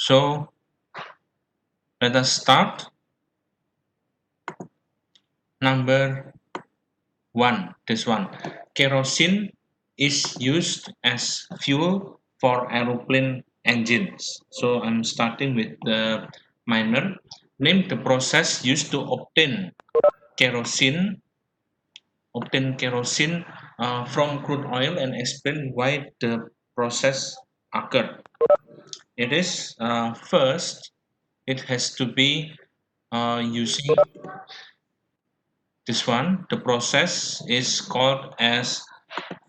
So let us start. Number one, this one. Kerosene is used as fuel for aeroplane engines. So I'm starting with the minor. Name the process used to kerosene obtain kerosene from crude oil and explain why the process occurred. It is first, it has to be using this one. The process is called as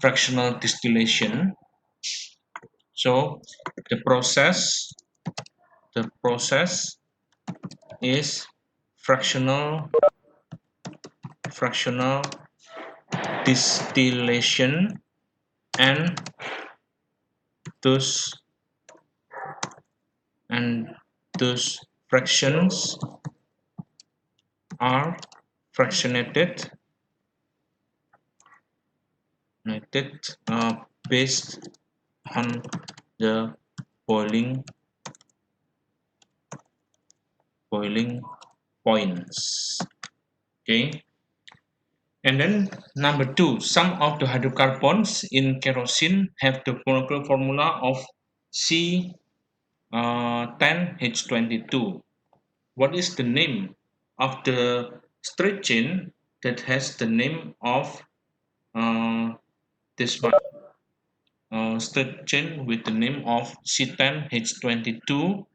fractional distillation. So the process is fractional distillation, and those and those fractions are fractionated based on the boiling points. Okay, and then number two, some of the hydrocarbons in kerosene have the molecular formula of C10H22. What is the name of the straight chain that has the name of this one? Straight chain with the name of C10H22.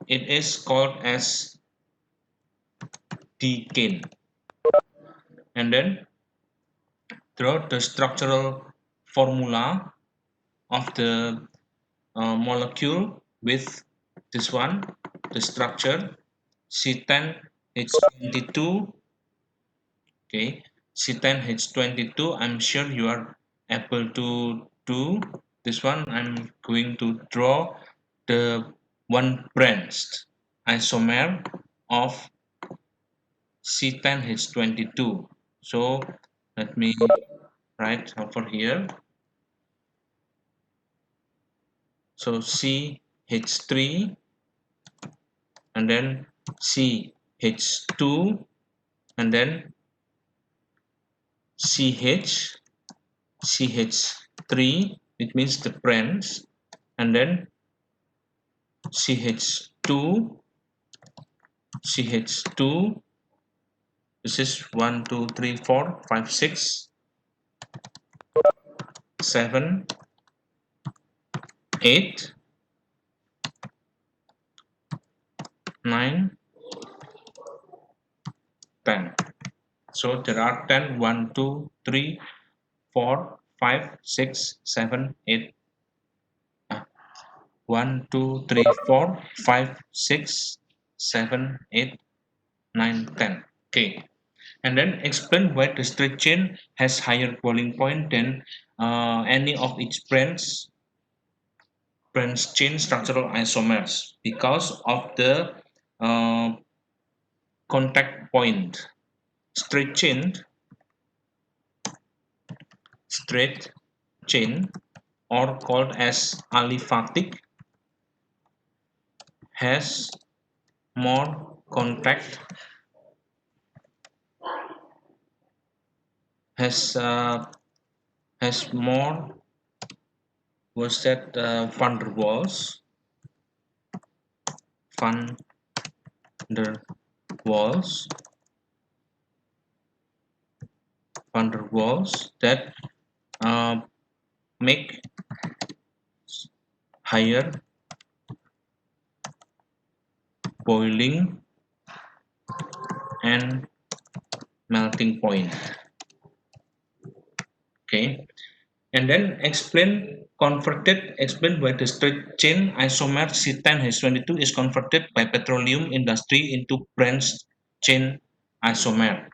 It is called as decane. And then throughout the structural formula of the molecule with this one, the structure C10H22. Okay, C10H22. I'm sure you are able to do this one. I'm going to draw the one branched isomer of C10H22. So let me write over here. So CH3 and then CH2 and then CH3, it means the branch, and then CH2, CH2. This is 1, 2, 3, 4, 5, 6, 7, 8, 9, 10. So there are 10, 1, 2, 3, 4, 5, 6, 7, 8. 1, 2, 3, 4, 5, 6, 7, 8, 9, 10. Okay. And then explain why the straight chain has higher boiling point than any of its branch chain structural isomers because of the uh, contact point. Straight chain, straight chain, or called as aliphatic, has more contact, has more, was that van der Waals, van der Waals, that make higher boiling and melting point. Okay, and then explain why the straight chain isomer C10H22 is converted by petroleum industry into branched chain isomer.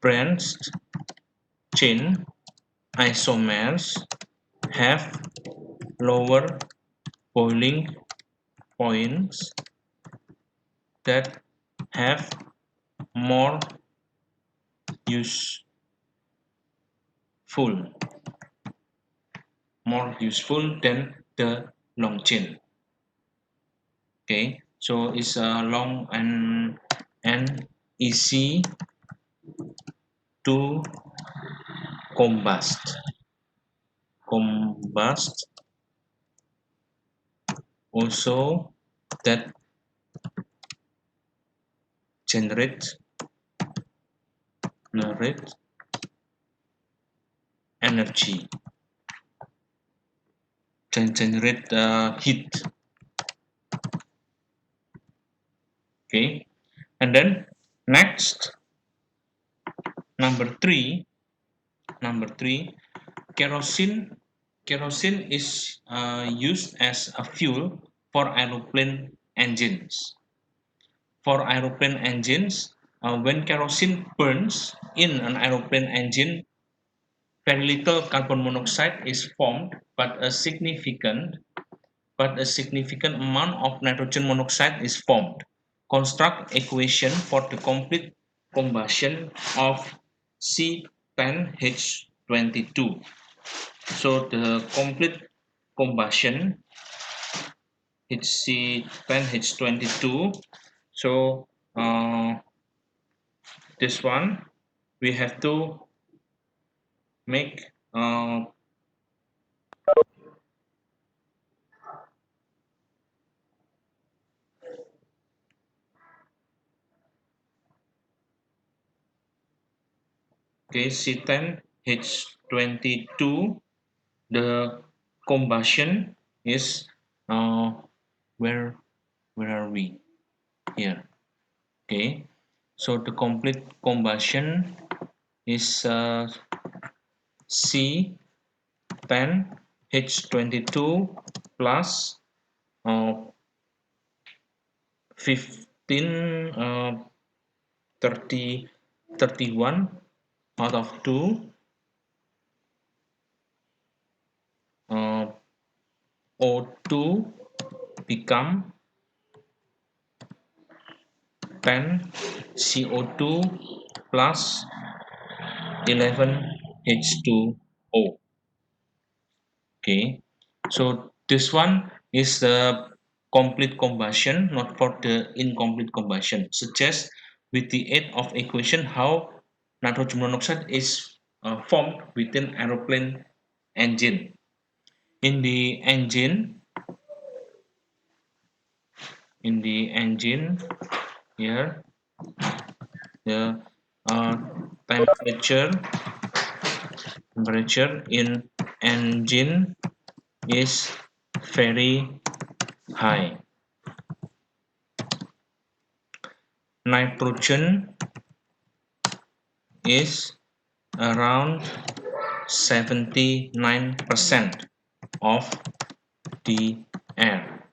Branched chain isomers have lower boiling points that have more useful more useful than the long chain. Okay, so it's long and easy to combust. Combust also that generate generate energy, generate heat. Okay, and then next number three, kerosene. Kerosene is used as a fuel for aeroplane engines. For aeroplane engines, when kerosene burns in an aeroplane engine, very little carbon monoxide is formed, but a significant amount of nitrogen monoxide is formed. Construct equation for the complete combustion of C10H22. So the complete combustion HC10H22. So this one we have to make okay, C10H22. The combustion is where are we here? Okay, so the complete combustion is C10H22 plus 15 30 31 out of 2 uh, O2 become 10 CO2 plus 11 H2O. Okay, so this one is the complete combustion, not for the incomplete combustion. Suggest with the aid of equation how nitrogen monoxide is formed within aeroplane engine. In the engine, here the uh, temperature in engine is very high. Nitrogen is around 79% of the air.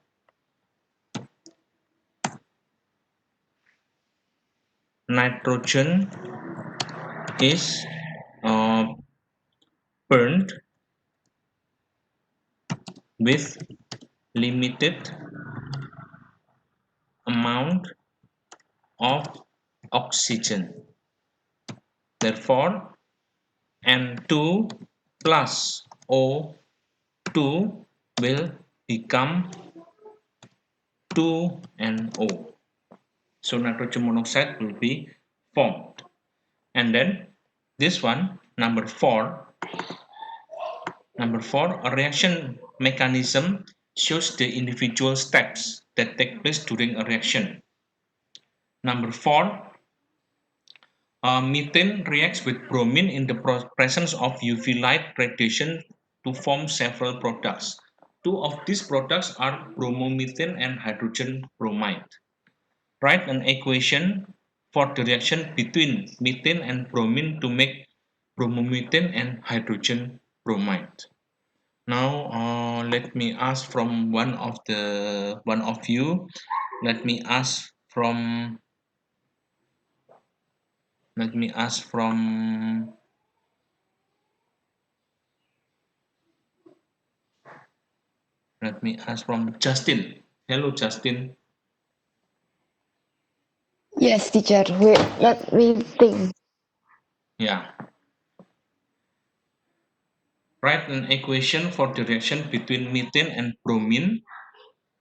Nitrogen is burned with limited amount of oxygen. Therefore, N2 plus O2 will become 2NO. So nitrogen monoxide will be formed. And then this one, number four, a reaction mechanism shows the individual steps that take place during a reaction. Number four, methane reacts with bromine in the presence of UV light radiation to form several products. Two of these products are bromomethane and hydrogen bromide. Write an equation for the reaction between methane and bromine to make bromomethane and hydrogen bromide. Now let me ask from one of you. Let me ask from let me ask from Justin. Hello, Justin. Yes, teacher. Wait, let me think. Yeah. Write an equation for the reaction between methane and bromine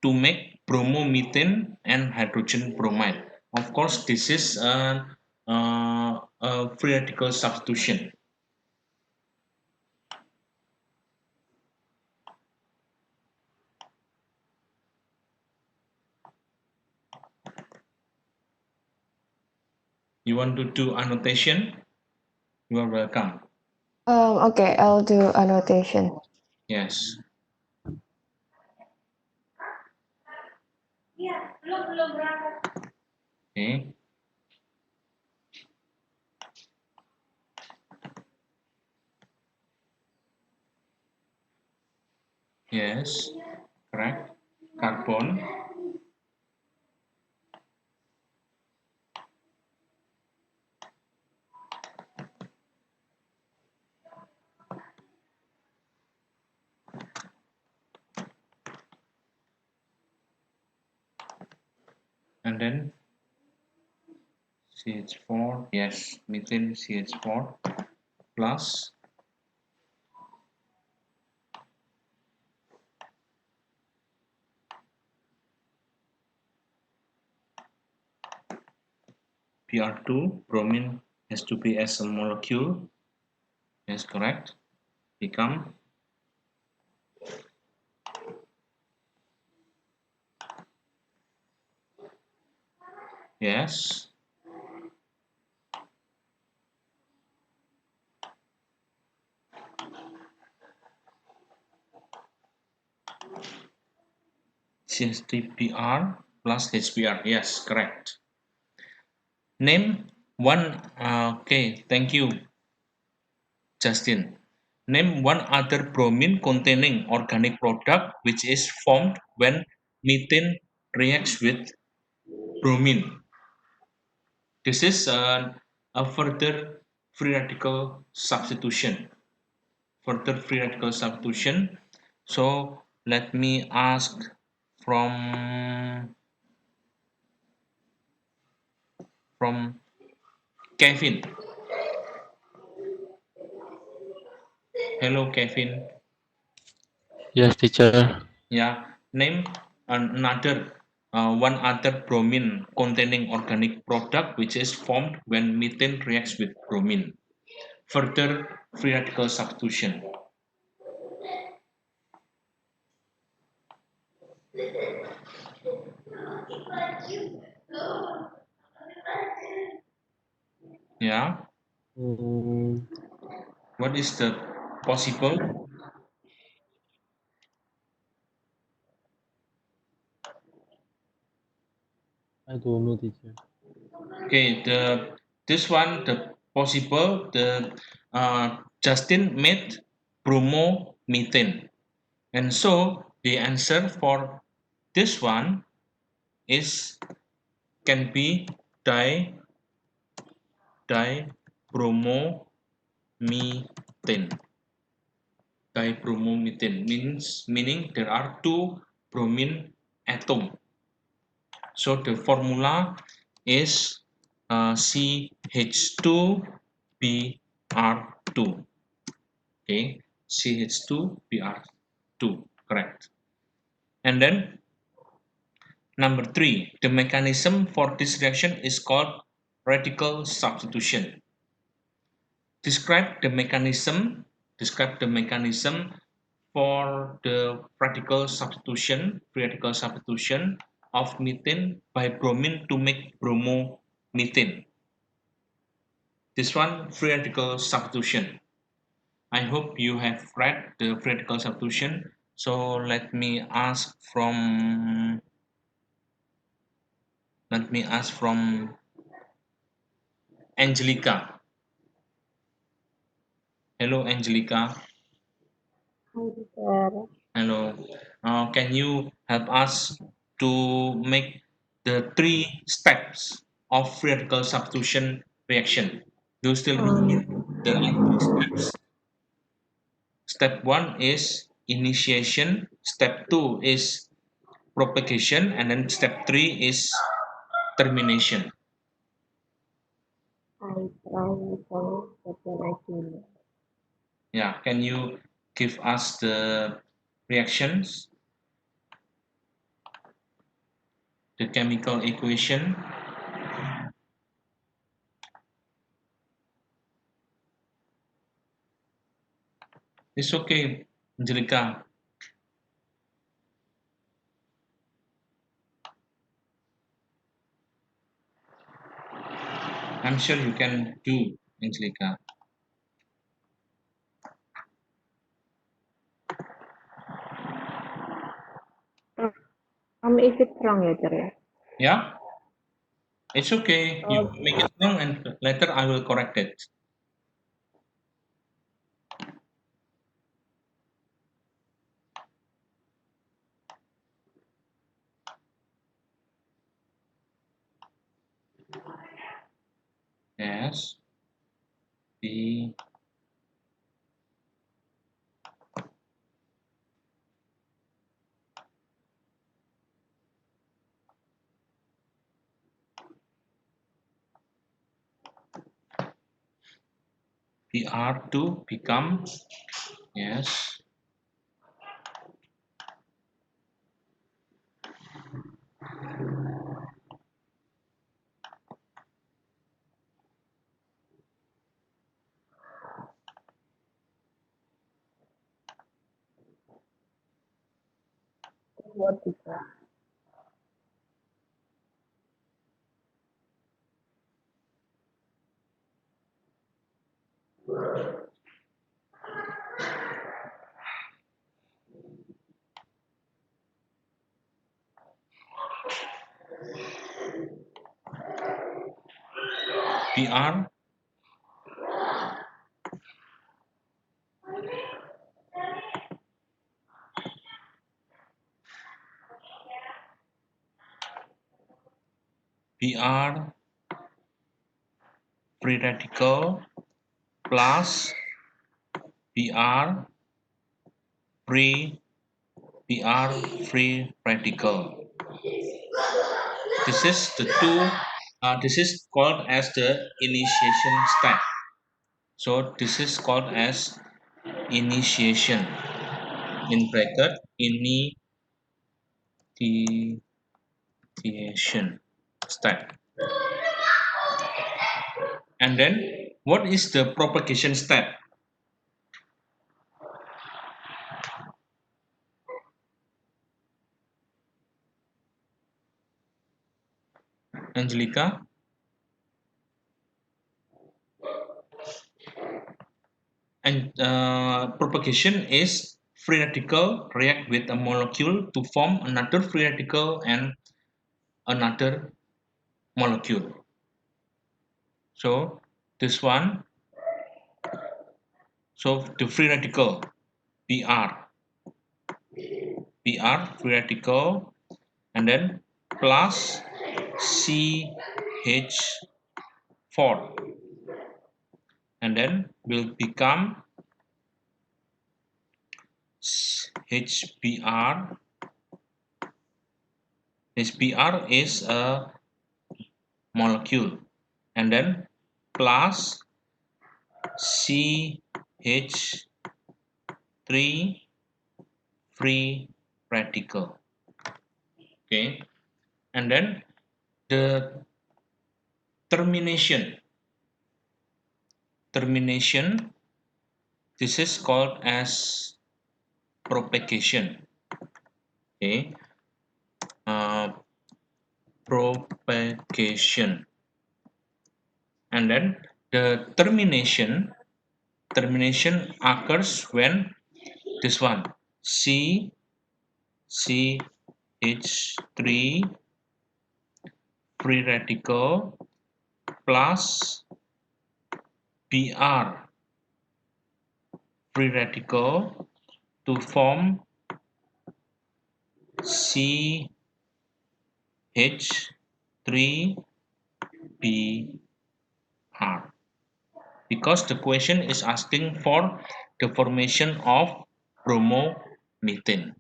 to make bromomethane and hydrogen bromide. Of course, this is a free radical substitution. You want to do annotation? You are welcome. Okay, I'll do annotation. Yes. Okay. Yes. Correct. Carbon. And then CH4. Yes. Methane CH4 plus Br2. Bromine has to be as a molecule. Yes, correct. Become yes. CH3Br plus HBr. Yes, correct. Name one. Okay, thank you, Justin. Name one other bromine containing organic product which is formed when methane reacts with bromine. This is a further free radical substitution. Further free radical substitution. So let me ask from Kevin. Hello, Kevin. Yes, teacher. Yeah, name another one other bromine containing organic product which is formed when methane reacts with bromine. Further free radical substitution. Yeah, Mm, what is the possible? I don't know, teacher. Okay, the this one the possible the Justin made bromomethane, and so the answer for this one is can be di dibromomethane. Dibromomethane meaning there are two bromine atom. So the formula is CH2Br2. Okay, CH2Br2. Correct. And then number three, the mechanism for this reaction is called radical substitution. Describe the mechanism. Describe the mechanism for the free radical substitution of methane by bromine to make bromomethane. This one, free radical substitution. I hope you have read the free radical substitution. So let me ask from Angelica. Hello, Angelica. Hi, teacher. Hello. Can you help us to make the three steps of free radical substitution reaction? Do you still remember? Um, There are three steps. Step one is initiation, step two is propagation, and then step three is termination. I try to follow, but then I do not. Yeah, can you give us the reactions, the chemical equation. It's okay, Angelica. I'm sure you can do, Angelica. If it's wrong ya, Cer ya? Yeah, it's okay. You Oh, make it wrong and later I will correct it. Yes, B, PR2 become, yes, what teacher? PR, PR, free radical plus PR, free, PR, free radical. This is the two, this is called as the initiation step. So this is called as initiation, in bracket initiation step. And then what is the propagation step, Angelica? And propagation is free radical react with a molecule to form another free radical and another molecule. So this one, so the free radical PR free radical, and then plus CH4, and then will become HBr. HBr is a molecule, and then plus CH3 free radical. Okay, and then the termination. Termination. This is called as propagation. Okay, uh, propagation, and then the termination occurs when this one CH3 free radical plus Br free radical to form CH3 Br, because the question is asking for the formation of bromomethane.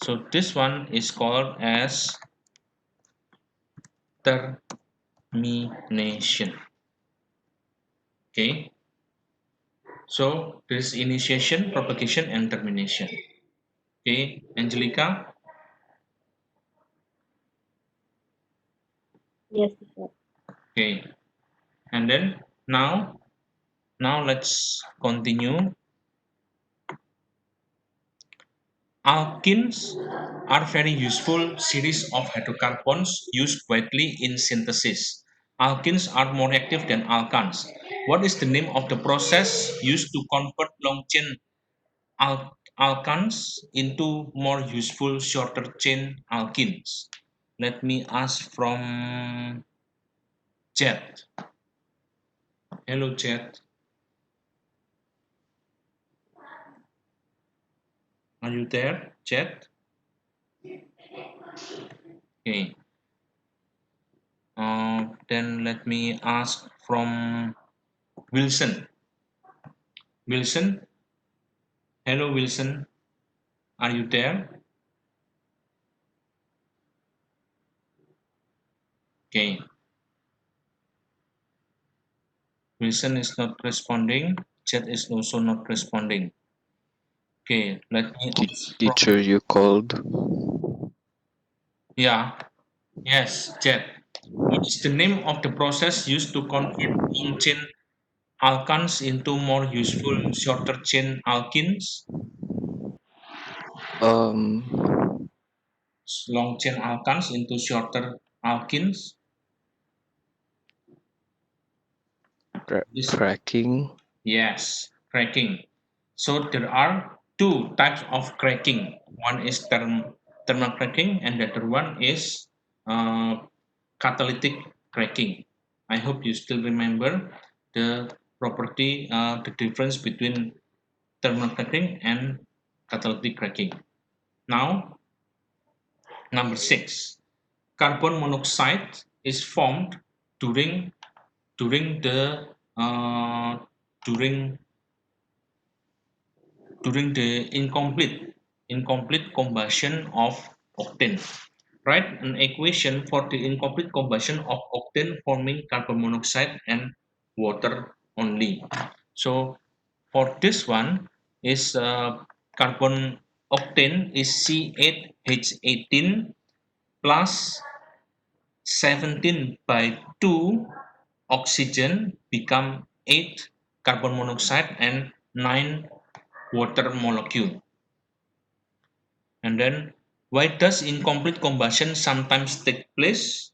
So this one is called as termination. Okay, So there's initiation, propagation, and termination. Okay, Angelica. Yes, teacher. Okay, and then now let's continue. Alkenes are very useful series of hydrocarbons used widely in synthesis. Alkenes are more active than alkanes. What is the name of the process used to convert long chain alkanes into more useful shorter chain alkenes? Let me ask from Jet. Hello, Jet. Are you there, Jet? Okay. Then let me ask from Wilson. Wilson, hello Wilson, are you there? Okay, Wilson is not responding. Chat is also not responding. Okay, let me ask from, Teacher, you called. yeah, yes, Chat. What is the name of the process used to convert long chain alkanes into more useful shorter chain alkenes? Um, Long chain alkanes into shorter alkenes. This cracking. Yes, cracking. So there are two types of cracking. One is thermal cracking, and the other one is uh, catalytic cracking. I hope you still remember the property, the difference between thermal cracking and catalytic cracking. Now, number six, carbon monoxide is formed during during the during during the incomplete combustion of octane. Write an equation for the incomplete combustion of octane forming carbon monoxide and water only. So for this one is carbon octane is C8H18 plus 17 by 2 oxygen become 8 carbon monoxide and 9 water molecule. And then why does incomplete combustion sometimes take place?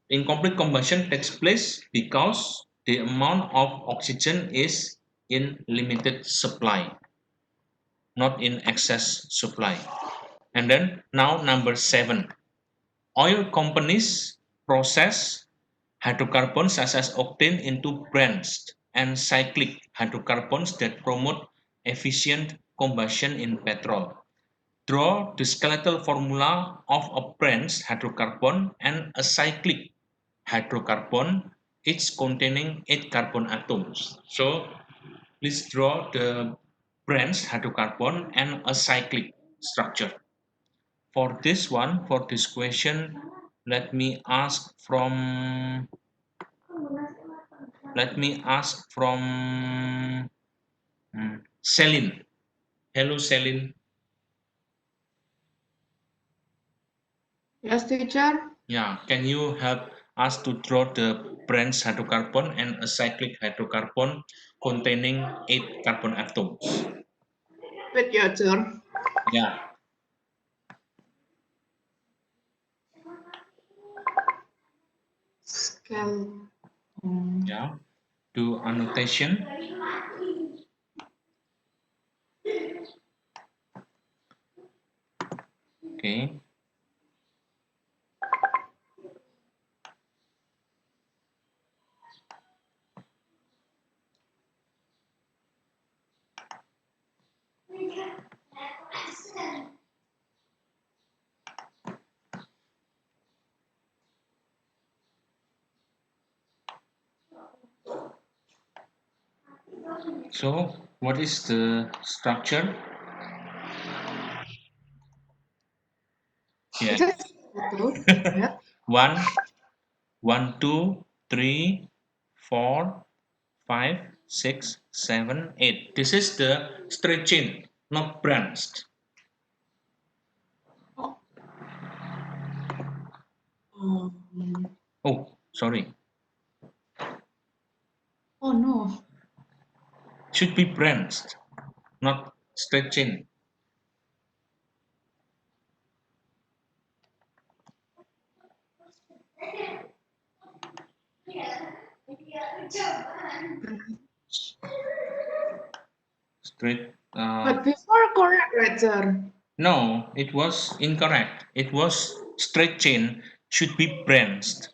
Incomplete combustion takes place because the amount of oxygen is in limited supply, not in excess supply. And then now number 7. Oil companies process hydrocarbons such as octane into branched and cyclic hydrocarbons that promote efficient combustion in petrol. Draw the skeletal formula of a branched hydrocarbon and a cyclic hydrocarbon, each containing 8 carbon atoms. So please draw the branched hydrocarbon and a cyclic structure. For this one, for this question, let me ask from Celine. Hello, Celine. Yes, teacher. Yeah, can you help us to draw the branched hydrocarbon and a cyclic hydrocarbon containing 8 carbon atoms? With your turn. Yeah, Scale. yeah. Do annotation. Okay. So, what is the structure? Yes. Teacher, satu. Ya. One, one, two, three, four, 5, 6, 7, 8. This is the straight chain, not branched. Oh, um, Oh, sorry. oh no. Should be branched, not straight chain. Straight. But before correct, right, sir? No, it was incorrect. It was straight chain should be branched.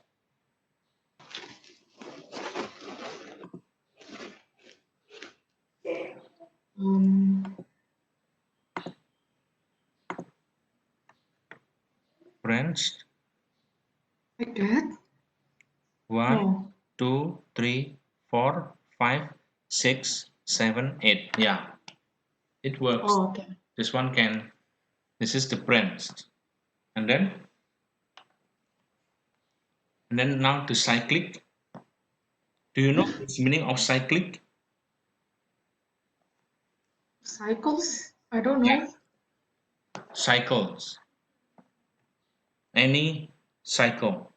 Um, Branched. like that? 1, No. 2, 3, 4, 5, 6, 7, 8. Yeah, it works. Oh, okay. This one can. This is the branched. And then now the cyclic. Do you know what's meaning of cyclic? Cycles? I don't Yeah. know. Cycles. Any cycle.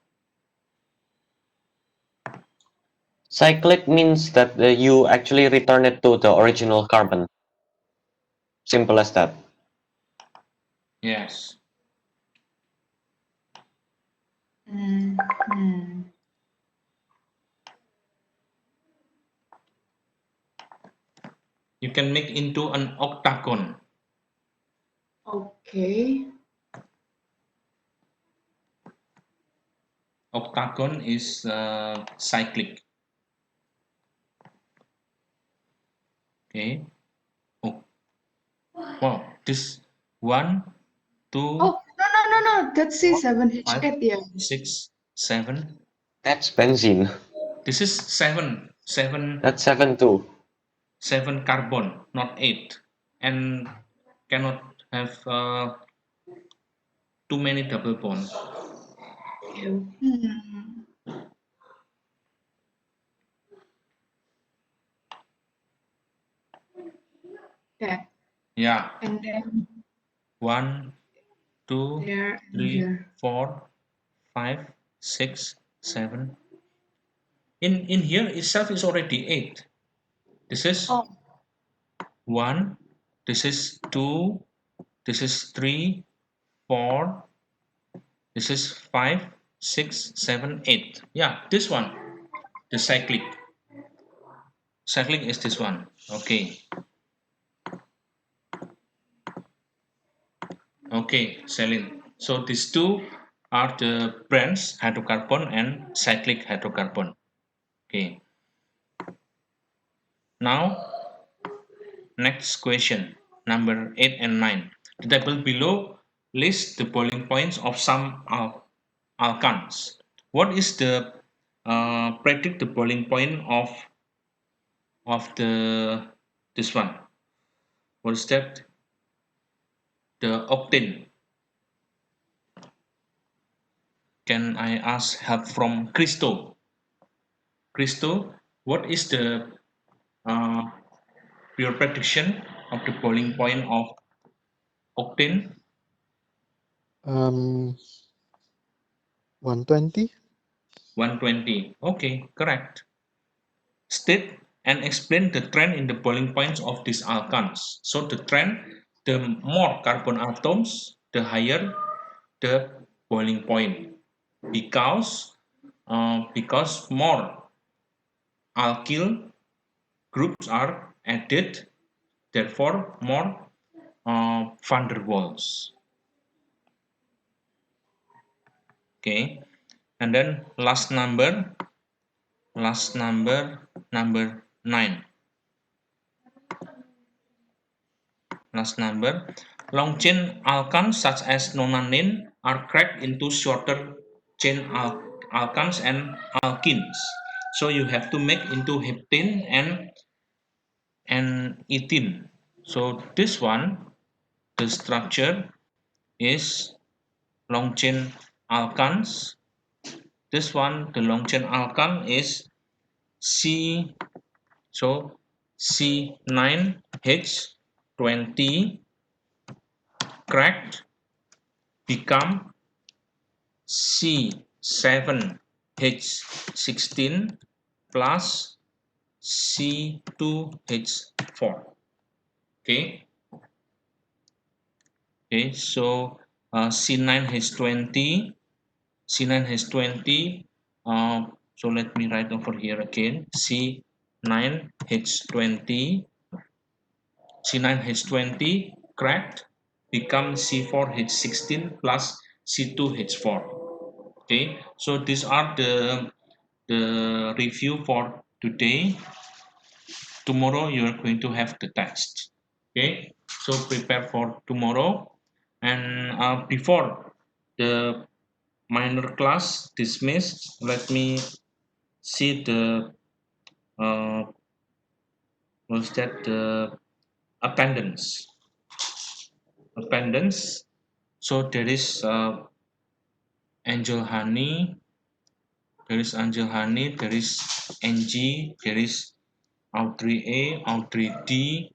Cyclic means that you actually return it to the original carbon. Simple as that. Yes. Hmm. You can make into an octagon. Okay. Octagon is cyclic. Okay. Oh, wow. This one, two, Oh, no. That's four, five, C7H8, yeah. 6, 7. That's benzene. This is 7, 7, That's 7 too. 7 carbon, not 8, and cannot have too many double bonds. Ew. Hmm. That. Yeah. And then 1, 2, there and 3, there. 4, 5, 6, 7. In here itself is already 8. This is Oh, 1, this is 2, this is 3, 4, this is 5, 6, 7, 8. Yeah, this one, the cyclic. Cyclic is this one. Okay. Okay, Celine. So these two are the brands hydrocarbon and cyclic hydrocarbon. Okay. Now, next question, number 8 and 9. The table below lists the boiling points of some alkanes. What is the predict the boiling point of the this one? What is that? The octane. Can I ask help from Christo? Christo, what is the uh, your prediction of the boiling point of octane? 120. 120. Okay, correct. State and explain the trend in the boiling points of these alkanes. So the trend, the more carbon atoms, the higher the boiling point. Because more alkyl groups are added, therefore more van der Waals. Okay, and then last number 9. Last number. Long chain alkanes such as nonanine are cracked into shorter chain alkanes and alkenes. So you have to make into heptane and ethene. So this one, the structure is long chain alkanes. This one, the long chain alkane is C So C9H20 cracked become C7H16 plus C2H4. Okay. Okay. So C9H20. C9H20. So let me write over here again. C9H20. C9H20 cracked become C4H16 plus C2H4. Okay, so these are the review for today. Tomorrow you are going to have the test. Okay, so prepare for tomorrow. And before the minor class dismissed, let me see the uh, what's that, the attendance. Attendance. So there is Angel Honey, there is Angel Honey, there is Angie, there is Audrey A, Audrey D,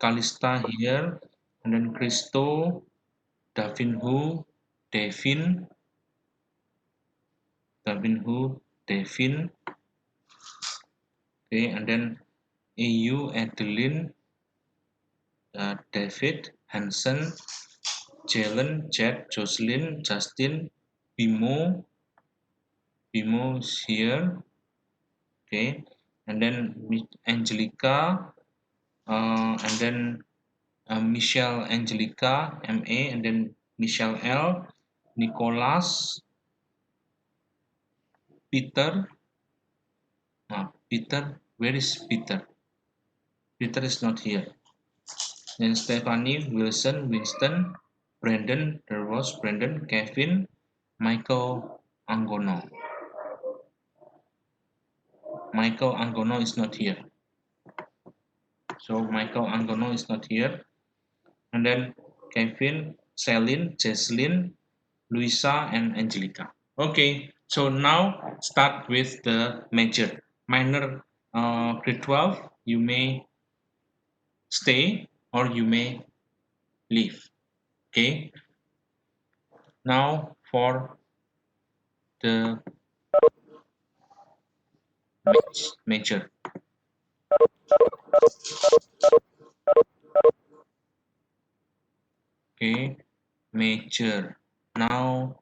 Kalista here, and then Christo, Davin Hu, Devin, Davin Hu, Devin, okay, and then AU, Adeline, David, Hansen, Jalen, Jed, Jocelyn, Justin, Bimo, Bimo is here, okay, and then Angelica, and then Michelle Angelica, MA, and then Michelle L, Nicholas, Peter, Peter, where is Peter? Peter is not here. Then Stephanie, Wilson, Winston, Brandon, there was Brandon, Kevin, Michael Angono. Michael Angono is not here. So Michael Angono is not here. And then Kevin, Celine, Jesslyn, Luisa, and Angelica. Okay, so now start with the major. Minor, grade 12, you may stay or you may leave. Okay, now for the major. Okay, major. Now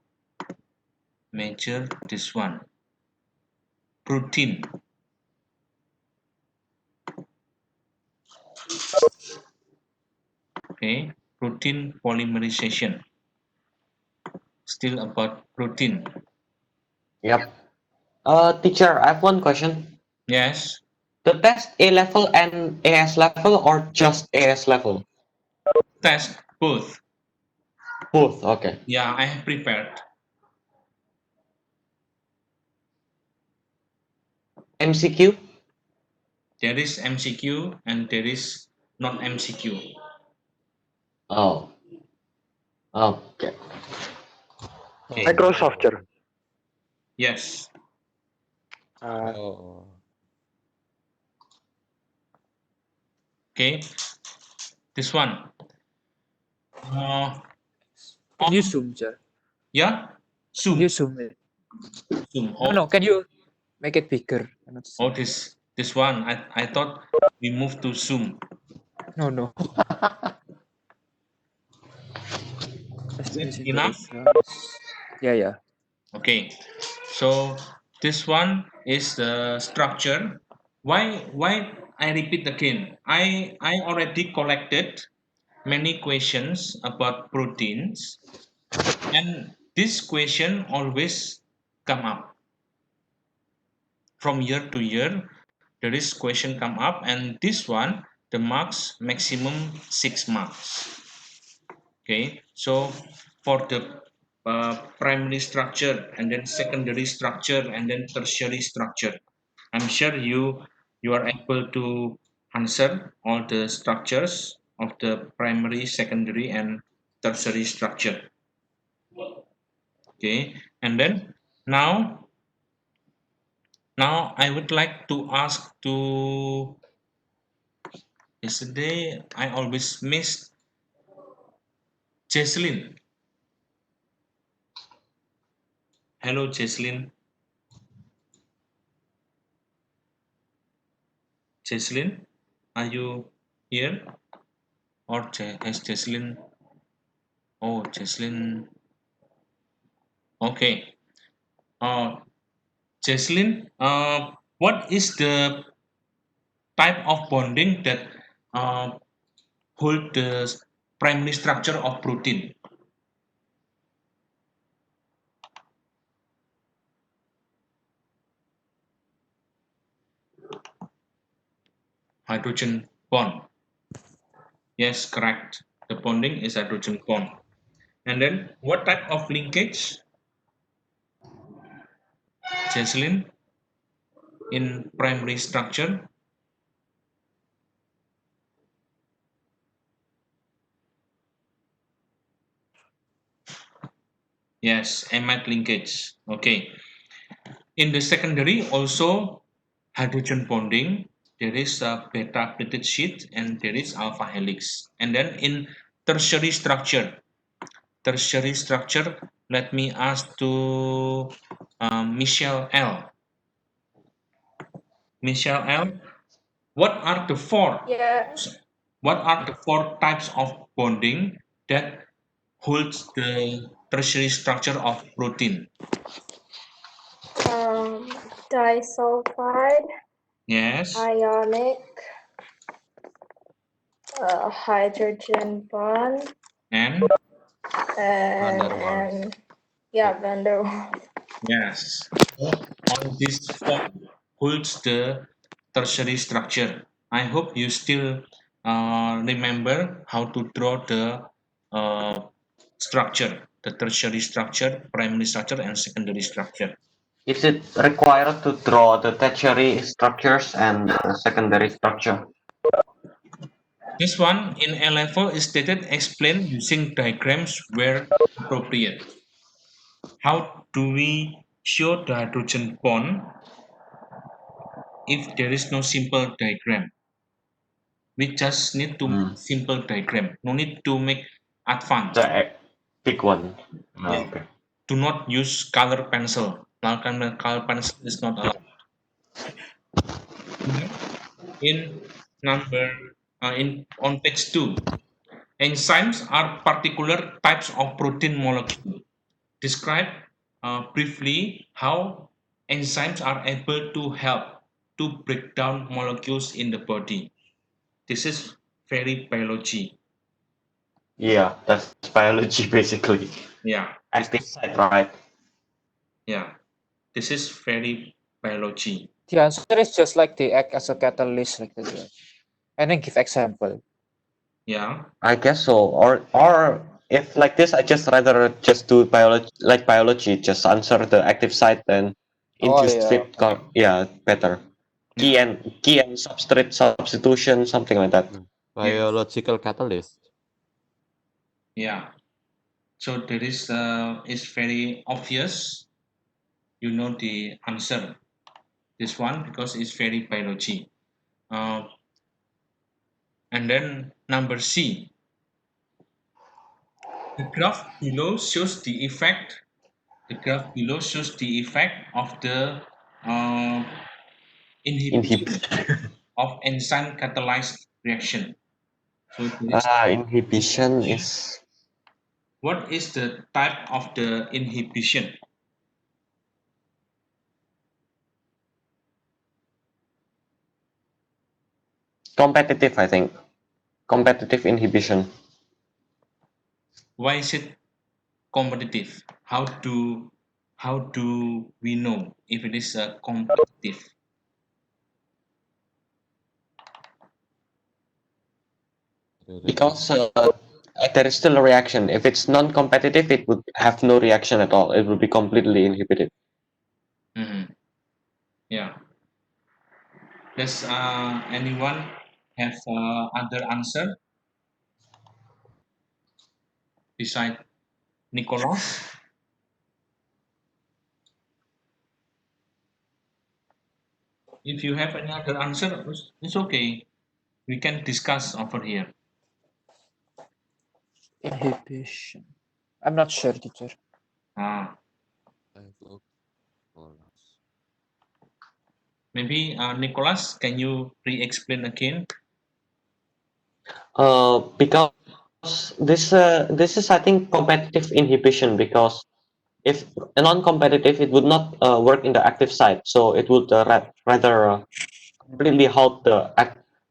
major this one. Protein. Okay, protein polymerisation. Still about protein. Yep. Teacher, I have one question. Yes, The test A level and AS level or just AS level? test both. Both. Okay. Yeah, I have prepared. MCQ? There is MCQ and there is non MCQ. Oh. Okay. Okay. Microsoft, sir. Yes. Oh. Okay. This one. Can you zoom, sir? Yeah. Can you Zoom. zoom it? Zoom. No, no. Can you make it bigger? Cannot see. Oh, this one. I thought we moved to Zoom. No, no. Is it Estimation enough? reference. Yeah, yeah. Okay. So this one is the structure. Why I repeat again? I already collected many questions about proteins, and this question always come up from year to year. There is question come up, and this one the marks maximum 6 marks. Okay, so for the primary structure and then secondary structure and then tertiary structure, I'm sure you are able to answer all the structures of the primary, secondary, and tertiary structure. Okay, and then now Now I would like to ask to yesterday I always missed Jesslyn. Hello Jesslyn. Jesslyn, are you here? Or has Jesslyn? Oh, Jesslyn. Okay. Uh, Jesslyn, what is the type of bonding that uh, hold the primary structure of protein? Hydrogen bond. Yes, correct. The bonding is hydrogen bond. And then what type of linkage, Jesslyn, in primary structure? Yes, amide linkage. Okay. In the secondary, also hydrogen bonding. There is a beta pleated sheet and there is alpha helix. And then in tertiary structure, let me ask to Michelle L. Michelle L. What are the four? Yeah. What are the four types of bonding that holds the tertiary structure of protein? Um, Disulfide, Yes, ionic, hydrogen bond, and Van and der Waals. and yeah, Van der Waals. yes. So all these four holds the tertiary structure. I hope you still remember how to draw the structure, the tertiary structure, primary structure, and secondary structure. Is it required to draw the tertiary structures and the secondary structure? This one in A level is stated explain using diagrams where appropriate. How do we show the hydrogen bond if there is no simple diagram? We just need to make Hmm. simple diagram. No need to make advanced. The big one. Yeah. Ah, okay. Do not use color pencil. Now color pencil is not allowed. Mhm. In number in on page 2, enzymes are particular types of protein molecule. Describe briefly how enzymes are able to help to break down molecules in the body. This is very biology. Yeah, that's biology basically. Yeah, this Active is site, right? yeah, this is very biology. The answer is just like they act as a catalyst, like that. Yeah. And then give example. Yeah, I guess so. Or if like this, I just rather just do biology, like biology, just answer the active site and Oh induced yeah, fit. okay. Yeah, better. yeah, Key and substrate substitution, something like that. yes, Biological catalyst. yeah. So there is very obvious. You know the answer. This one because it's very biology. Uh, and then number C. The graph below shows the effect. The graph below shows the effect of the uh, inhibition Inhibit. of enzyme catalyzed reaction. So there is Inhibition is what is the type of the inhibition? competitive, I think. Competitive inhibition. Why is it competitive? How do we know if it is competitive? Because there is still a reaction. If it's non-competitive, it would have no reaction at all. It would be completely inhibited. Mhm. Yeah. Does anyone have other answer beside Nicholas? If you have any other answer, it's okay. We can discuss over here. Inhibition. I'm not sure, teacher. Ah, Diphosphorus. maybe Nicholas, can you re-explain again? Because this is I think competitive inhibition, because if a non-competitive, it would not work in the active site, so it would rather completely halt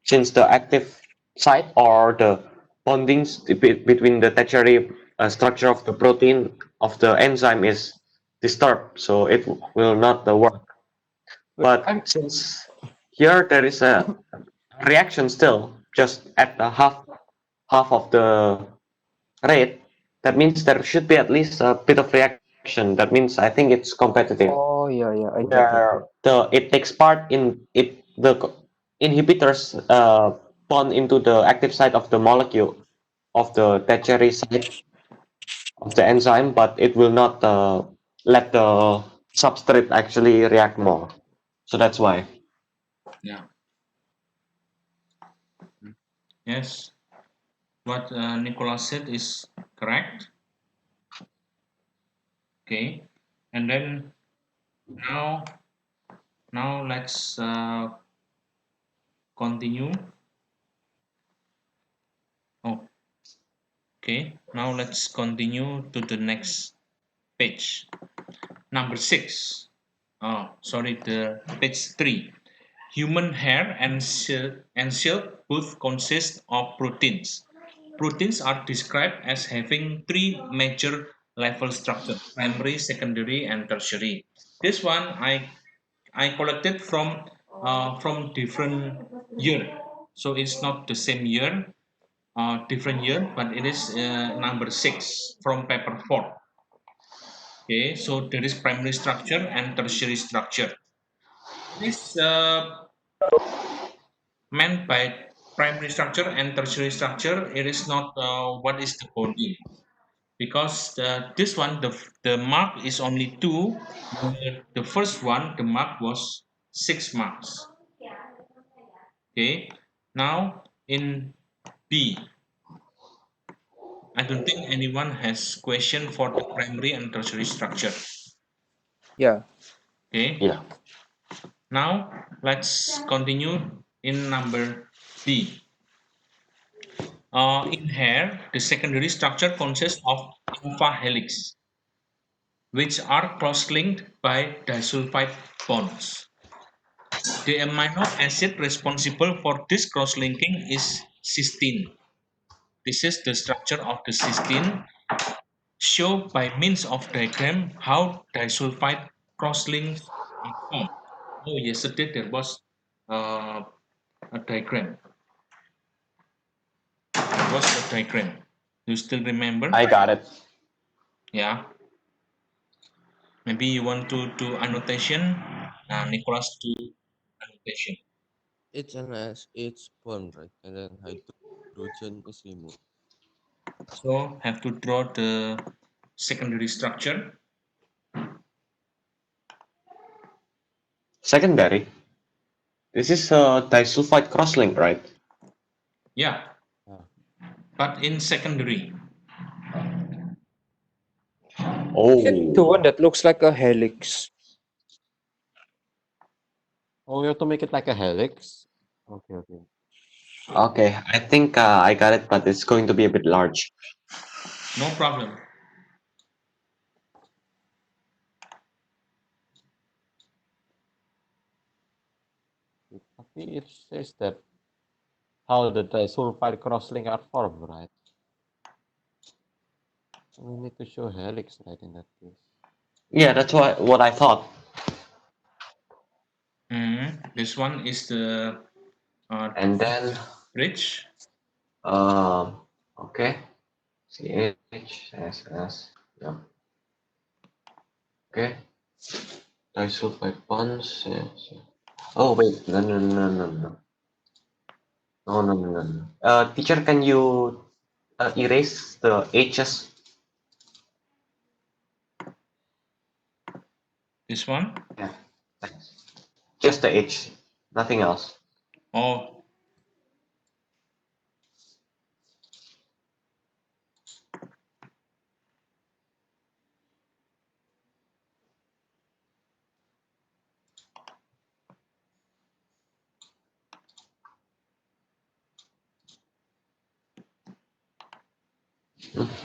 since the active site or the bondings between the tertiary structure of the protein of the enzyme is disturbed, so it will not work. But I'm since here there is a reaction still just at the half of the rate, that means there should be at least a bit of reaction. That means I think it's competitive, Oh yeah, yeah, I get it. where the it takes part in it the inhibitors bond into the active site of the molecule of the tertiary site of the enzyme, but it will not let the substrate actually react more. So that's why. Yeah. Yes. What Nicholas said is correct. Okay. And then now, now let's continue. Oh, okay. Now let's continue to the next page. Number 6. Oh, sorry, the page 3. Human hair and silk both consist of proteins. Proteins are described as having three major level structure: primary, secondary, and tertiary. This one I collected from different year, so it's not the same year, different year, but it is number 6 from paper 4. Okay, so there is primary structure and tertiary structure. This meant by primary structure and tertiary structure, it is not what is the bonding, because this one the mark is only 2, where the first one the mark was 6 marks. Okay, now in B, I don't think anyone has question for the primary and tertiary structure. Yeah. Okay, Yeah. now let's continue in number B. In hair, the secondary structure consists of alpha helix, which are cross-linked by disulfide bonds. The amino acid responsible for this cross-linking is cysteine. This is the structure of the cysteine. Show by means of diagram how disulfide cross-links are formed. Oh, yesterday there was uh, a diagram. There was a diagram. You still remember? I got it. Yeah. Maybe you want to do annotation. Nicholas do annotation. It's an S, it's bond, right? And then hydrogen is removed. So have to draw the secondary structure. Secondary. This is a disulfide crosslink, right? Yeah, Ah, but in secondary. Is it the Oh. one that looks like a helix? oh, we have to make it like a helix. Okay, okay. Okay, I think I got it, but it's going to be a bit large. No problem. Tapi it says that how the disulfide crosslink are formed, right? We need to show helix, right, in that case. Yeah, that's what I thought. This one is the And then, bridge. um, okay, CHSS. Yeah. Okay, disulfide bonds. Yes. Oh wait, no. Teacher, can you erase the H's? This one. Yeah, thanks. Just the H. Nothing else. Oh,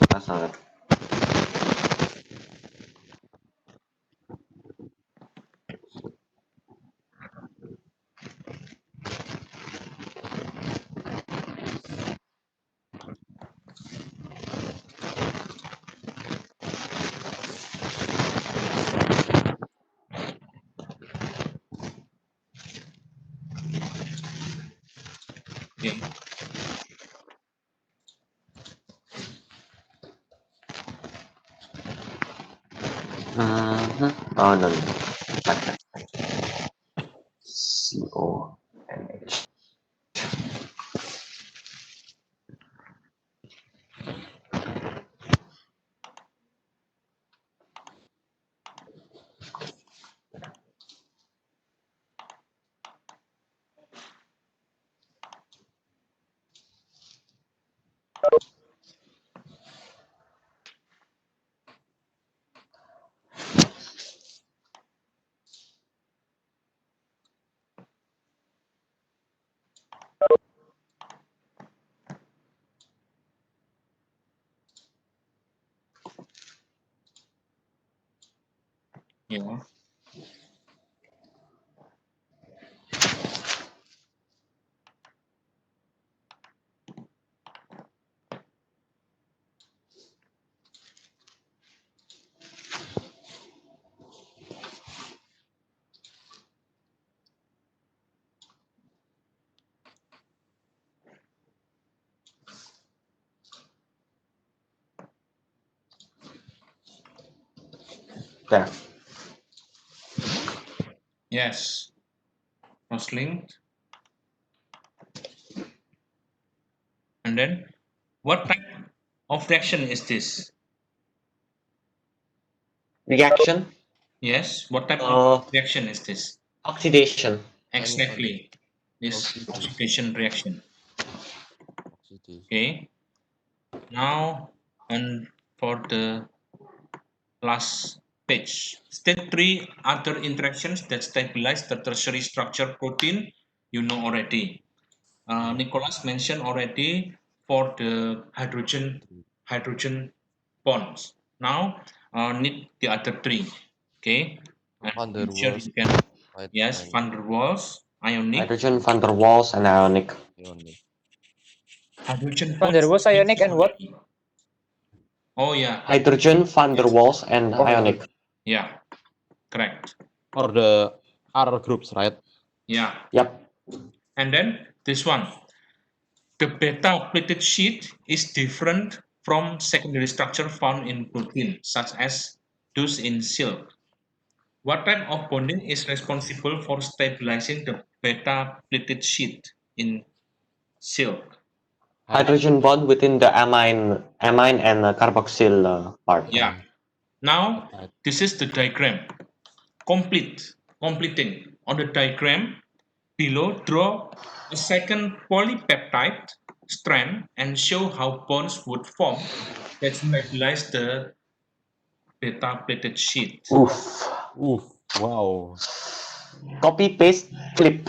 That's not it. okay. Oh, no, no. Back. CONH. Yeah. There. Yes. Cross-linked. And then, what type of reaction is this? Reaction. Yes. What type of Uh, reaction is this? Oxidation. Ionic Exactly. This oxidation. oxidation reaction. Oxidation. Okay. Now, and for the last page. State 3 other interactions that stabilize the tertiary structure protein you know already. Yeah. Nicholas mentioned already for the hydrogen bonds. Now need the other three. Okay, and Van der I'm sure Waals, you can. right? Yes, And van der Waals, ionic, Hydrogen, van der Waals, and ionic. ionic. hydrogen Van der bonds. Waals, ionic, and what? Oh yeah, Hydrogen, van der yes, Waals, and Oh, ionic. yeah, correct. Or the R groups, right? Yeah, Yep. and then this one. The beta-plated sheet is different from secondary structure found in protein, such as those in silk. What type of bonding is responsible for stabilizing the beta-plated sheet in silk? Hydrogen bond within the amine and carboxyl part. Yeah. Peptide. Now, Peptide. this is the diagram. Completing. On the diagram below, draw a second polypeptide strand and show how bonds would form that stabilize the beta-plated sheet. Oof. Oof. Wow. Copy, paste, flip.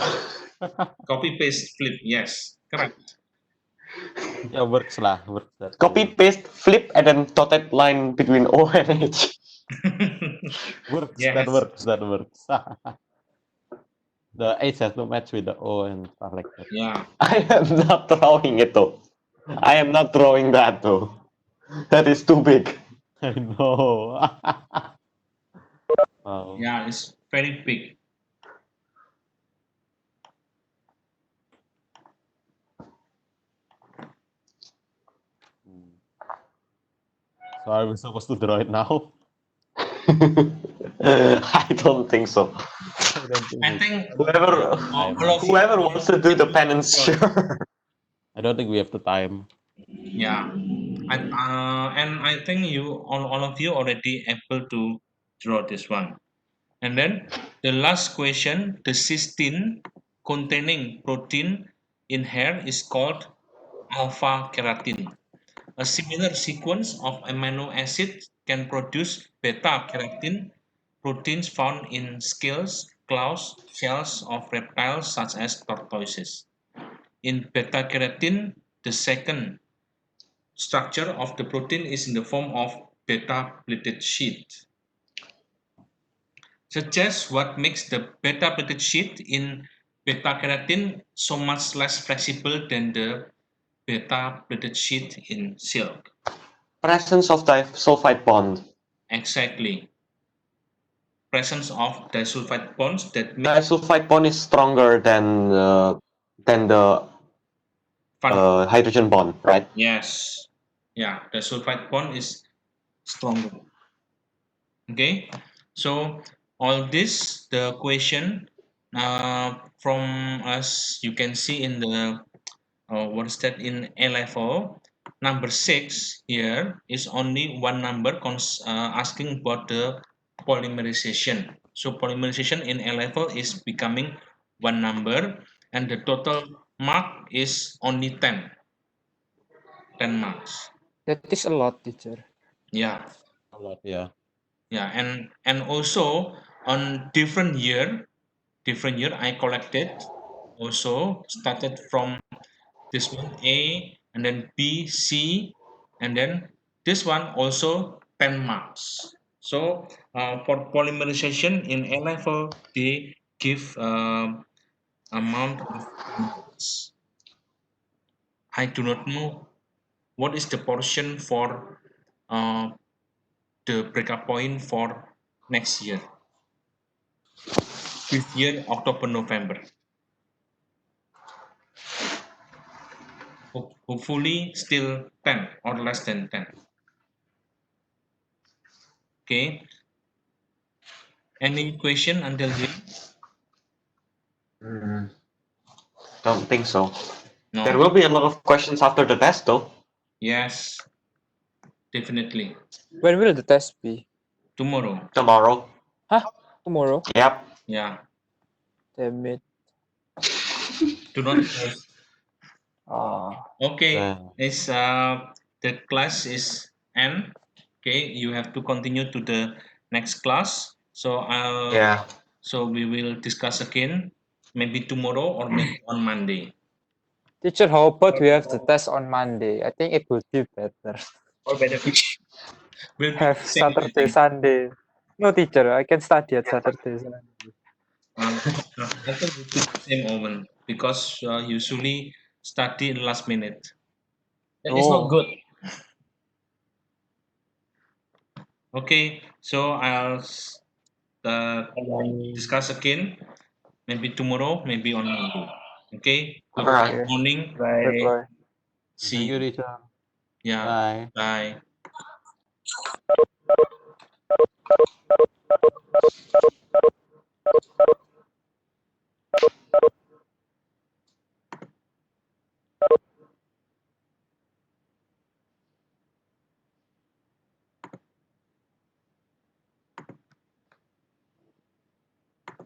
Copy paste flip. Yes, correct. Yeah, works lah. Works that Copy, way. paste, flip, and then dotted line between O and H. Works. That Yes. works. That works. The H has to match with the O and stuff like that. Yeah. I am not drawing it though. I am not drawing that though. That is too big. I know. Wow. Yeah. It's very big. Hmm. So are we supposed to draw it now? I don't think so. I don't think I we. think Whoever Time. all of you. whoever wants to do the penance, sure. I don't think we have the time. Yeah. And I think you all of you already able to draw this one. And then the last question, the cysteine containing protein in hair is called alpha keratin. A similar sequence of amino acids can produce beta keratin proteins found in scales, claws, shells of reptiles such as tortoises. In beta keratin, the second structure of the protein is in the form of beta pleated sheet. Suggest what makes the beta pleated sheet in beta keratin so much less flexible than the beta pleated sheet in silk. Presence of disulfide bond. Exactly. Presence of disulfide bonds that make Disulfide bond is stronger than the hydrogen bond, right? yes. Yeah, the sulfide bond is stronger. Okay, so all this the question from us you can see in the what is that in A level number 6 here is only one number asking about the polymerization. So polymerization in A level is becoming one number and the total mark is only 10 marks. That is a lot, teacher. Yeah. A lot, yeah. Yeah, and also on different year I collected also started from this one A and then B, C, and then this one also 10 marks. So for polymerization in A level they give amount of 10 marks. I do not know what is the portion for uh, the breakup point for next year. This year, October, November. Hopefully, still 10 or less than 10. Okay. Any question until here? Mm, don't think so. There No. will be a lot of questions after the test, though. Yes, definitely. When will the test be? Tomorrow. Tomorrow. Huh? Tomorrow? Yep. Yeah. Damn it. Do not stress. Ah, Okay. Uh, It's the class is end. Okay. You have to continue to the next class. Yeah. So we will discuss again, maybe tomorrow or maybe on Monday. teacher, how about we have the test on Monday? I think it would be better. Or better will be Have the same Saturday, moment. Sunday. No, teacher, I can study at Saturday, Sunday. I think it will be the same moment because usually study in last minute. That is not No. good. Okay, so discuss again, maybe tomorrow, maybe on Monday. Okay, All good right. Okay. morning. Bye. Bye-bye. See thank you, you. teacher. Yeah, Bye. bye.